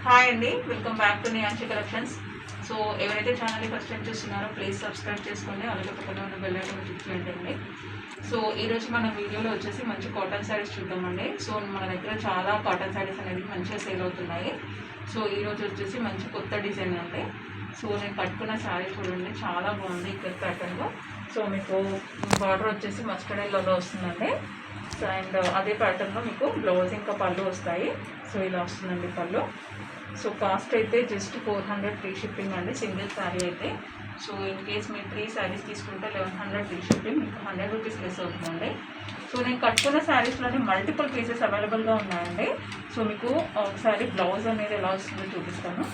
Hi అండి, welcome back to Niyamshi collections. So ఎవరైతే ఛానల్ని ఫస్ట్ టైం చూస్తున్నారో ప్లీజ్ సబ్స్క్రైబ్ చేసుకోండి, అలాగే పక్కన ఉన్న బెల్ ఐకాన్ క్లిక్ చేయండి. సో ఈరోజు మన వీడియోలో వచ్చేసి మంచి కాటన్ శారీస్ చూద్దామండి. సో మన దగ్గర చాలా కాటన్ శారీస్ అనేది మంచిగా సేల్ అవుతున్నాయి. సో ఈరోజు వచ్చేసి మంచి కొత్త డిజైన్ అండి. సో నేను కట్టుకున్న శారీ చూడండి, చాలా బాగుంది ఇక్కడ ప్యాటర్న్లో. సో మీకు బార్డర్ వచ్చేసి మస్టర్డ్ ఎల్లోలో వస్తుందండి. సో అండ్ అదే ప్యాటర్న్లో మీకు బ్లౌజ్ ఇంకా పళ్ళు వస్తాయి. సో ఇలా వస్తుందండి పళ్ళు. సో కాస్ట్ అయితే జస్ట్ 400 ఫ్రీ షిప్పింగ్ అండి సింగిల్ శారీ అయితే. సో ఇన్ కేస్ మీరు 3 శారీస్ తీసుకుంటే 1100 ఫ్రీ షిప్పింగ్, మీకు 100 రూపీస్ లెస్ అవుతుందండి. సో నేను కట్టుకున్న శారీస్లోనే మల్టిపుల్ పీసెస్ అవైలబుల్గా ఉన్నాయండి. సో మీకు ఒకసారి బ్లౌజ్ అనేది ఎలా వస్తుందో చూపిస్తాను.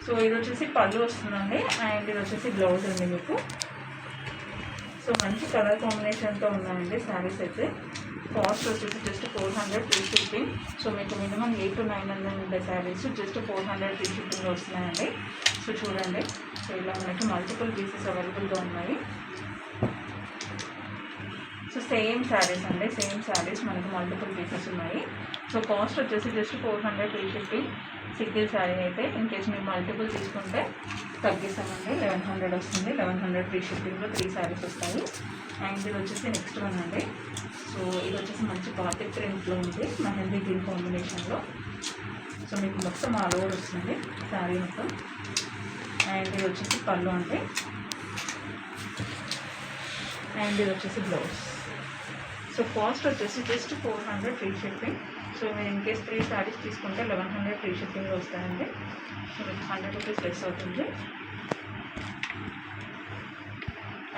సో ఇది వచ్చేసి పళ్ళు వస్తుందండి, అండ్ ఇది వచ్చేసి బ్లౌజ్ అండి మీకు. సో మంచి కలర్ కాంబినేషన్తో ఉన్నాయండి శారీస్ అయితే. కాస్ట్ వచ్చేసి జస్ట్ 400 ఫ్రీ షిప్పింగ్. సో మీకు మినిమం 800 to 900 ఉండే శారీస్ జస్ట్ 400 ఫ్రీ షిప్పింగ్లో వస్తున్నాయండి. సో చూడండి, సో ఇలా మనకి మల్టిపుల్ పీసెస్ అవైలబుల్గా ఉన్నాయి. సో సేమ్ శారీస్ అండి, సేమ్ శారీస్ మనకి మల్టిపుల్ పీసెస్ ఉన్నాయి. సో కాస్ట్ వచ్చేసి just 400 free shipping single sari అయితే. ఇన్ కేస్ మీరు మల్టిపుల్ తీసుకుంటే తగ్గిస్తామండి, 1100 వస్తుంది. 1100 ఫ్రీ షిప్పింగ్లో 3 శారీస్ వస్తాయి. అండ్ ఇది వచ్చేసి నెక్స్ట్ వన్ అండి. సో ఇది వచ్చేసి మంచి బాతిక్ ప్రింట్లో ఉంది, మెహందీ గ్రీన్ కాంబినేషన్లో. సో మీకు మొత్తం ఆల్ ఓవర్ వస్తుంది శారీ మొత్తం. అండ్ ఇది వచ్చేసి పళ్ళు అంటే, అండ్ ఇది వచ్చేసి బ్లౌజ్. సో కాస్ట్ వచ్చేసి జస్ట్ 400 ఫ్రీ షిప్పింగ్. సో మీరు ఇన్ కేస్ 3 శారీస్ తీసుకుంటే 1100 ఫ్రీ షిప్పింగ్లో వస్తాయండి. సో మీకు 100 రూపీస్ లెస్ అవుతుంది.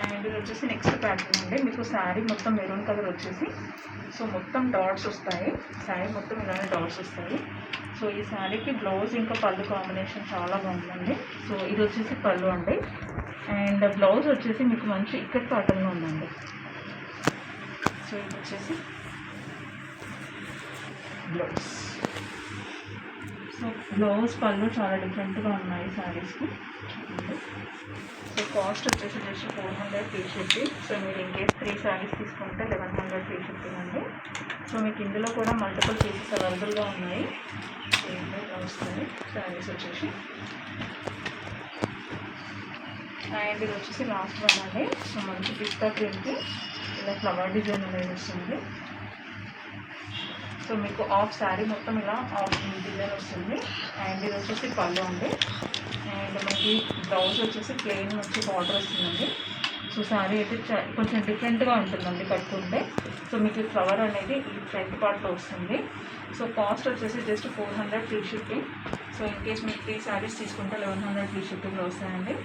అండ్ ఇది వచ్చేసి నెక్స్ట్ ప్యాటర్న్ అండి. మీకు శారీ మొత్తం మెరూన్ కలర్ వచ్చేసి, సో మొత్తం డాట్స్ వస్తాయి. శారీ మొత్తం ఇలానే డాట్స్ వస్తాయి. సో ఈ శారీకి బ్లౌజ్ ఇంకా పళ్ళు కాంబినేషన్ చాలా బాగుందండి. సో ఇది వచ్చేసి పళ్ళు అండి, అండ్ బ్లౌజ్ వచ్చేసి మీకు మంచి ఇక్కట్ ప్యాటర్న్లో ఉందండి. సో ఇది వచ్చేసి బ్లౌజ్. సో బ్లౌజ్ పళ్ళు చాలా డిఫరెంట్గా ఉన్నాయి శారీస్కి. సో కాస్ట్ వచ్చేసి జస్ట్ 400 ఫ్రీ షిప్పింగ్. సో మీరు ఇన్ కేస్ 3 శారీస్ తీసుకుంటే 1100 ఫ్రీ షిప్పింగ్ అండి. సో మీకు ఇందులో కూడా మల్టిపుల్ పీసెస్ అవైలబుల్గా ఉన్నాయి. సో ఇందులో ఇలా వస్తుంది శారీస్ వచ్చేసి. అండ్ ఇది వచ్చేసి లాస్ట్ వన్ అండి. సో మంచి పిస్తా ప్రింట్కి ఇలా ఫ్లవర్ డిజైన్ అనేది వస్తుంది. సో మీకు ఆఫ్ శారీ మొత్తం ఇలా ఆఫ్ డిజైన్ వస్తుంది. అండ్ ఇది వచ్చేసి పళ్ళు అండి, అండ్ మనకి బ్లౌజ్ వచ్చేసి ప్లెయిన్ వచ్చి బార్డర్ వస్తుందండి. సో శారీ అయితే కొంచెం డిఫరెంట్గా ఉంటుందండి కట్టుకుంటే. సో మీకు ఫ్లవర్ అనేది ఈ ఫ్రంట్ పార్ట్లో వస్తుంది. సో కాస్ట్ వచ్చేసి just 400 free shipping. So in case మీరు 3 శారీస్ తీసుకుంటే 1100 ఫ్రీ షిప్పింగ్లో వస్తాయండి.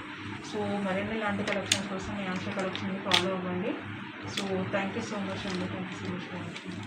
సో మరిన్ని ఇలాంటి కలెక్షన్స్ కోసం నియాంశి కలెక్షన్ని ఫాలో అవ్వండి. So thank you so much అండి. Thank you so much for watching.